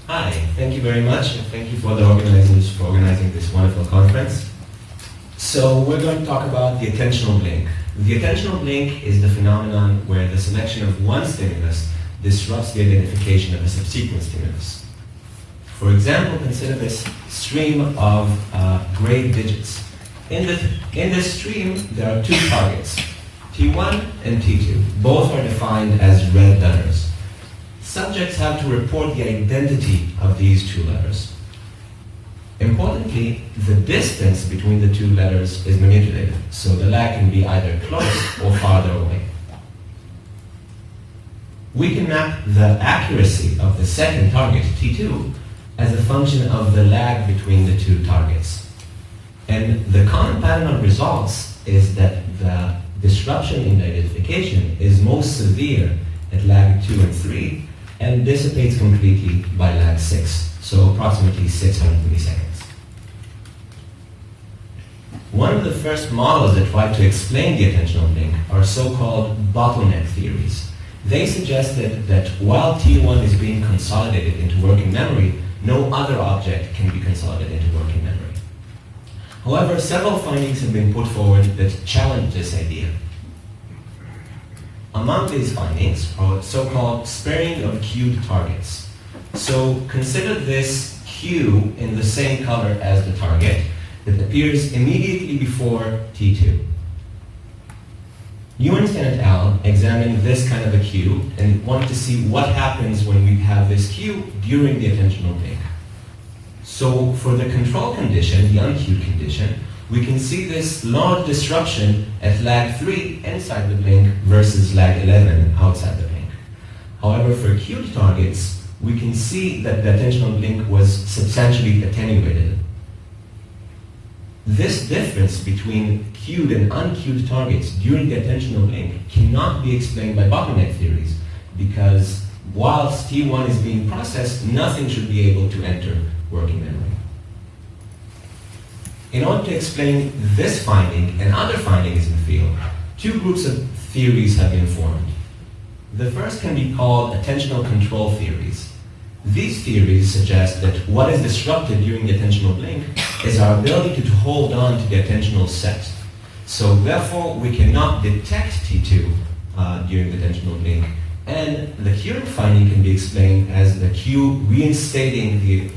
Hi, thank you very much, and thank you for the organizers for organizing this wonderful conference. So we're going to talk about the attentional blink. The attentional blink is the phenomenon where the selection of one stimulus disrupts the identification of a subsequent stimulus. For example, consider this stream of gray digits. In this stream, there are two targets, T1 and T2. Both are defined as red letters. Subjects have to report the identity of these two letters. Importantly, the distance between the two letters is manipulated, so the lag can be either close or farther away. We can map the accuracy of the second target, T2, as a function of the lag between the two targets. And the common pattern of results is that the disruption in the identification is most severe at lag 2 and 3 and dissipates completely by lag 6, so approximately 600 milliseconds. One of the first models that tried to explain the attentional blink are so-called bottleneck theories. They suggested that while T1 is being consolidated into working memory, no other object can be consolidated into working memory. However, several findings have been put forward that challenge this idea. Among these findings are so-called sparing of cued targets. So consider this cue in the same color as the target that appears immediately before T2. Ewenstein et al. Examined this kind of a cue and wanted to see what happens when we have this cue during the attentional blink. So for the control condition, the uncued condition, we can see this large disruption at lag 3 inside the blink versus lag 11 outside the blink. However, for cued targets, we can see that the attentional blink was substantially attenuated. This difference between cued and uncued targets during the attentional blink cannot be explained by bottleneck theories because whilst T1 is being processed, nothing should be able to enter working memory. In order to explain this finding and other findings in the field, two groups of theories have been formed. The first can be called attentional control theories. These theories suggest that what is disrupted during the attentional blink is our ability to hold on to the attentional set. So therefore, we cannot detect T2 during the attentional blink, and the cueing finding can be explained as the cue reinstating the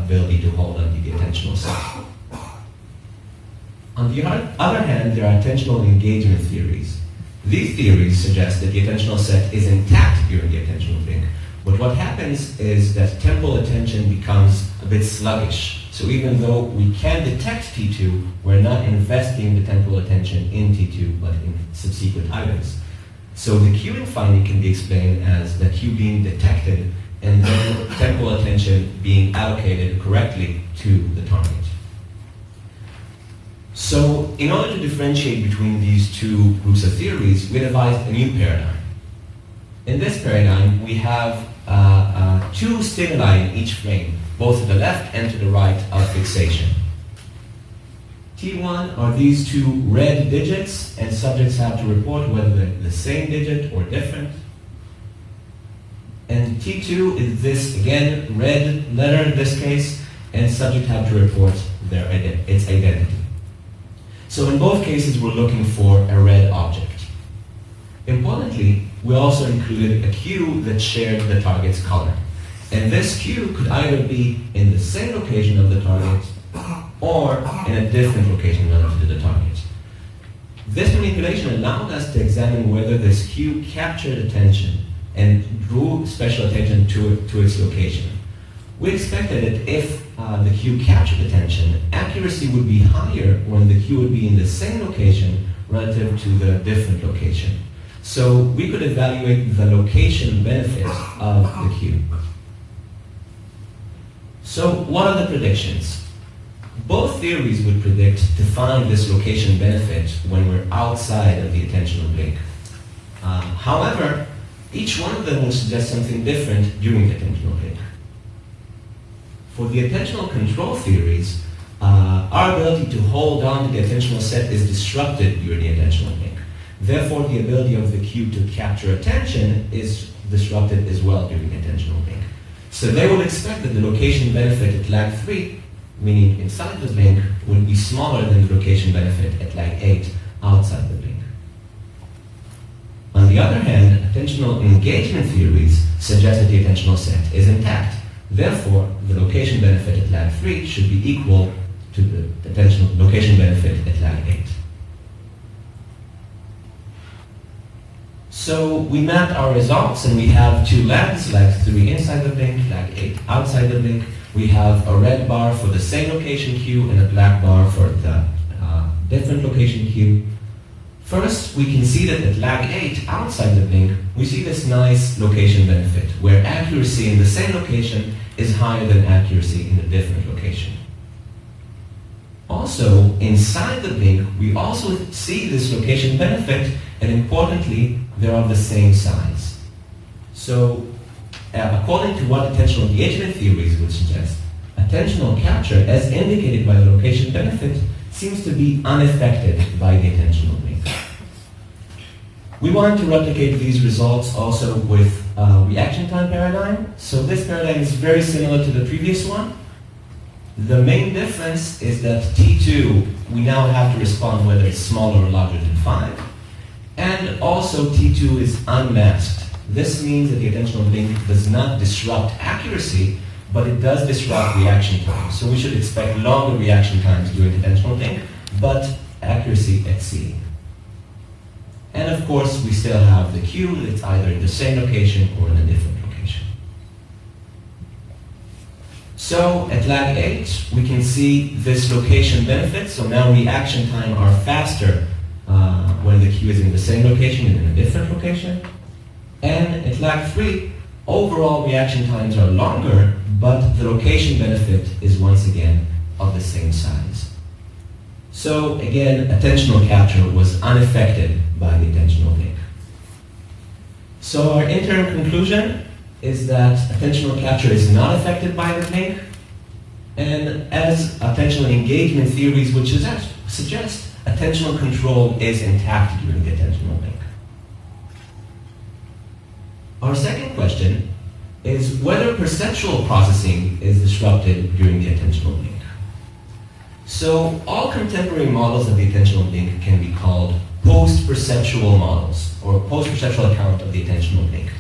ability to hold on to the attentional set. On the other hand, there are attentional engagement theories. These theories suggest that the attentional set is intact during the attentional blink, but what happens is that temporal attention becomes a bit sluggish. So even though we can detect T2, we're not investing the temporal attention in T2, but in subsequent items. So the cueing finding can be explained as the cue being detected and then temporal attention being allocated correctly to the target. So in order to differentiate between these two groups of theories, we devised a new paradigm. In this paradigm, we have two stimuli in each frame, both to the left and to the right of fixation. T1 are these two red digits, and subjects have to report whether they're the same digit or different. And T2 is this, again, red letter in this case, and subjects have to report its identity. So in both cases, we're looking for a red object. Importantly, we also included a cue that shared the target's color. And this cue could either be in the same location of the target or in a different location relative to the target. This manipulation allowed us to examine whether this cue captured attention and drew special attention to its location. We expected that if the cue captured attention, accuracy would be higher when the cue would be in the same location relative to the different location. So we could evaluate the location benefit of the cue. So what are the predictions? Both theories would predict to find this location benefit when we're outside of the attentional blink. However, each one of them will suggest something different during the attentional blink. For the attentional control theories, our ability to hold on to the attentional set is disrupted during the attentional blink. Therefore, the ability of the cue to capture attention is disrupted as well during the attentional blink. So they would expect that the location benefit at lag 3, meaning inside the link, will be smaller than the location benefit at lag 8 outside the link. On the other hand, attentional engagement theories suggest that the attentional set is intact. Therefore, the location benefit at lag 3 should be equal to the attentional location benefit at lag 8. So we mapped our results, and we have two lags, lag 3 inside the blink, lag 8 outside the blink. We have a red bar for the same location Q and a black bar for the different location Q. First, we can see that at lag 8 outside the blink, we see this nice location benefit, where accuracy in the same location is higher than accuracy in a different location. Also, inside the blink, we also see this location benefit, and importantly, they're of the same size. So, according to what attentional engagement theories would suggest, attentional capture, as indicated by the location benefit, seems to be unaffected by the attentional link. We want to replicate these results also with reaction time paradigm. So this paradigm is very similar to the previous one. The main difference is that T2, we now have to respond whether it's smaller or larger than 5. And also T2 is unmasked. This means that the attentional link does not disrupt accuracy, but it does disrupt reaction time. So we should expect longer reaction times during the attentional link, but accuracy exceeding. And of course, we still have the Q that's either in the same location or in a different location. So at lag 8, we can see this location benefit. So now reaction time are faster when the Q is in the same location and in a different location. And at lag 3, overall reaction times are longer, but the location benefit is once again of the same size. So again, attentional capture was unaffected by the attentional link. So our interim conclusion is that attentional capture is not affected by the link, and as attentional engagement theories would suggest, attentional control is intact during the attentional link. Our second question is whether perceptual processing is disrupted during the attentional link. So all contemporary models of the attentional link can be called post-perceptual models, or post-perceptual account of the attentional link.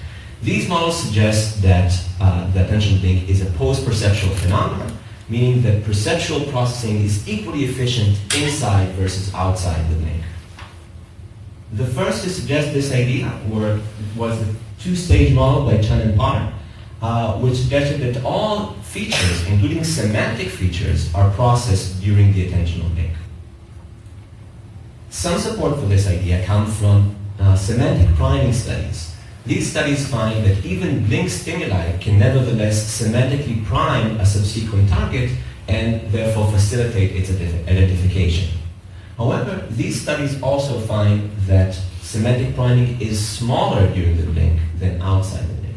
These models suggest that the attentional link is a post-perceptual phenomenon, meaning that perceptual processing is equally efficient inside versus outside the link. The first to suggest this idea was the two-stage model by Chen and Potter, which suggested that all features, including semantic features, are processed during the attentional link. Some support for this idea comes from semantic priming studies. These studies find that even blink stimuli can nevertheless semantically prime a subsequent target and therefore facilitate its identification. However, these studies also find that semantic priming is smaller during the blink than outside the blink.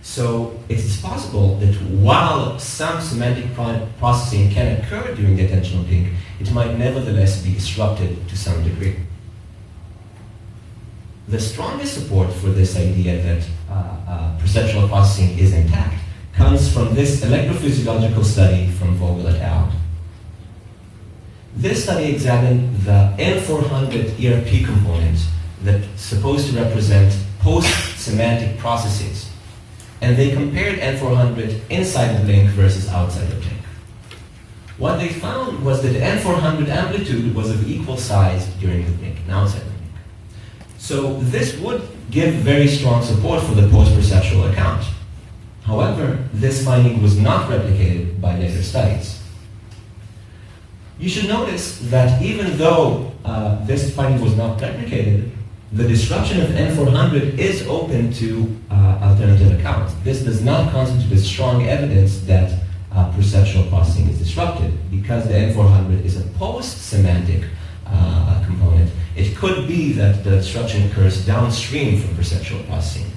So it is possible that while some semantic processing can occur during the attentional blink, it might nevertheless be disrupted to some degree. The strongest support for this idea that perceptual processing is intact comes from this electrophysiological study from Vogel et al. This study examined the N400 ERP component that's supposed to represent post-semantic processes. And they compared N400 inside the blink versus outside the blink. What they found was that the N400 amplitude was of equal size during the blink and outside the blink. So this would give very strong support for the post-perceptual account. However, this finding was not replicated by later studies. You should notice that even though this finding was not replicated, the disruption of N400 is open to alternative accounts. This does not constitute strong evidence that perceptual processing is disrupted, because the N400 is a post-semantic component. It could be that the disruption occurs downstream from perceptual processing.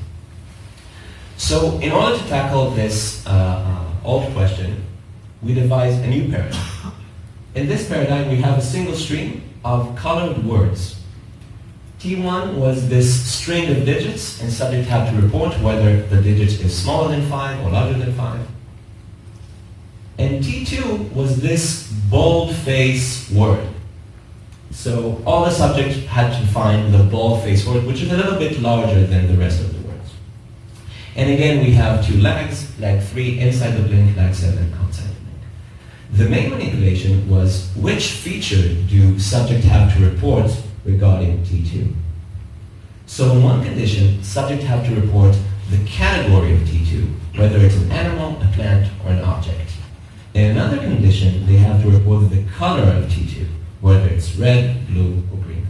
So in order to tackle this old question, we devised a new paradigm. In this paradigm, we have a single stream of colored words. T1 was this string of digits, and subject had to report whether the digit is smaller than 5 or larger than 5. And T2 was this boldface word. So all the subject had to find the boldface word, which is a little bit larger than the rest of the words. And again, we have two lags, lag 3 inside the blink, lag 7 outside the blink. The main manipulation was which feature do subject have to report regarding T2. So in one condition, subject have to report the category of T2, whether it's an animal, a plant, or an object. In another condition, they have to report the color of T2, whether it's red, blue, or green.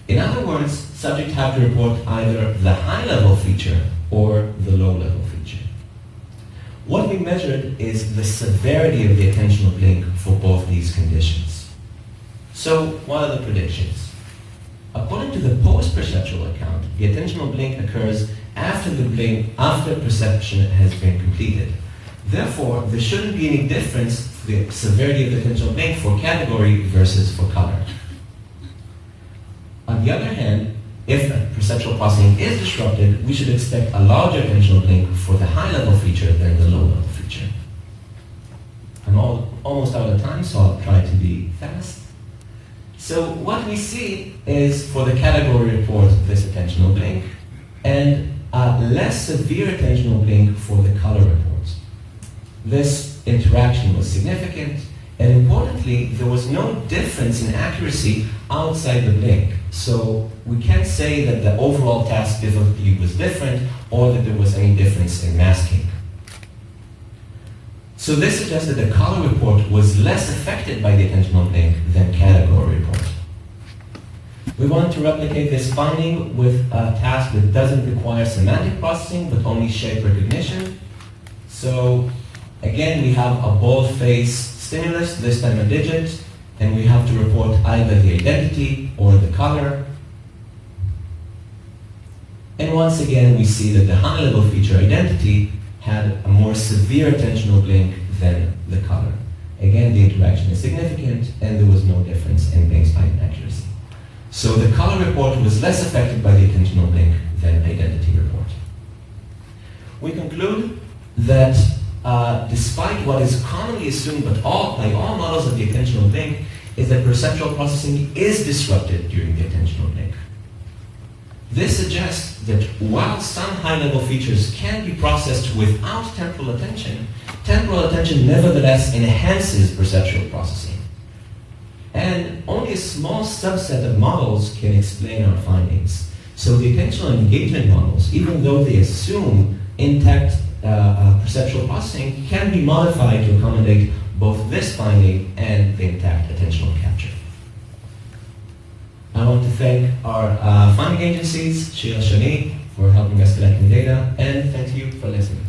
In other words, subject have to report either the high-level feature or the low-level feature. What we measured is the severity of the attentional blink for both these conditions. So what are the predictions? According to the post-perceptual account, the attentional blink occurs after perception has been completed. Therefore, there shouldn't be any difference for the severity of the attentional blink for category versus for color. On the other hand, if perceptual processing is disrupted, we should expect a larger attentional blink for the high-level feature than the low-level feature. I'm almost out of time, so I'll try to be fast. So what we see is for the category report this attentional blink, and a less severe attentional blink for the color report. This interaction was significant, and importantly, there was no difference in accuracy outside the blink. So we can't say that the overall task difficulty was different or that there was any difference in masking. So this suggests that the color report was less affected by the attentional blink than category report. We want to replicate this finding with a task that doesn't require semantic processing but only shape recognition. So again, we have a bold-face stimulus, this time a digit, and we have to report either the identity or the color. And once again, we see that the high-level feature identity had a more severe attentional blink than the color. Again, the interaction is significant, and there was no difference in baseline accuracy. So the color report was less affected by the attentional blink than identity report. We conclude that despite what is commonly assumed by all models of the attentional blink, is that perceptual processing is disrupted during the attentional blink. This suggests that while some high-level features can be processed without temporal attention nevertheless enhances perceptual processing. And only a small subset of models can explain our findings. So the attentional engagement models, even though they assume intact perceptual processing, can be modified to accommodate both this finding and the intact attentional capture. I want to thank our funding agencies, Shia Shani, for helping us collecting data, and thank you for listening.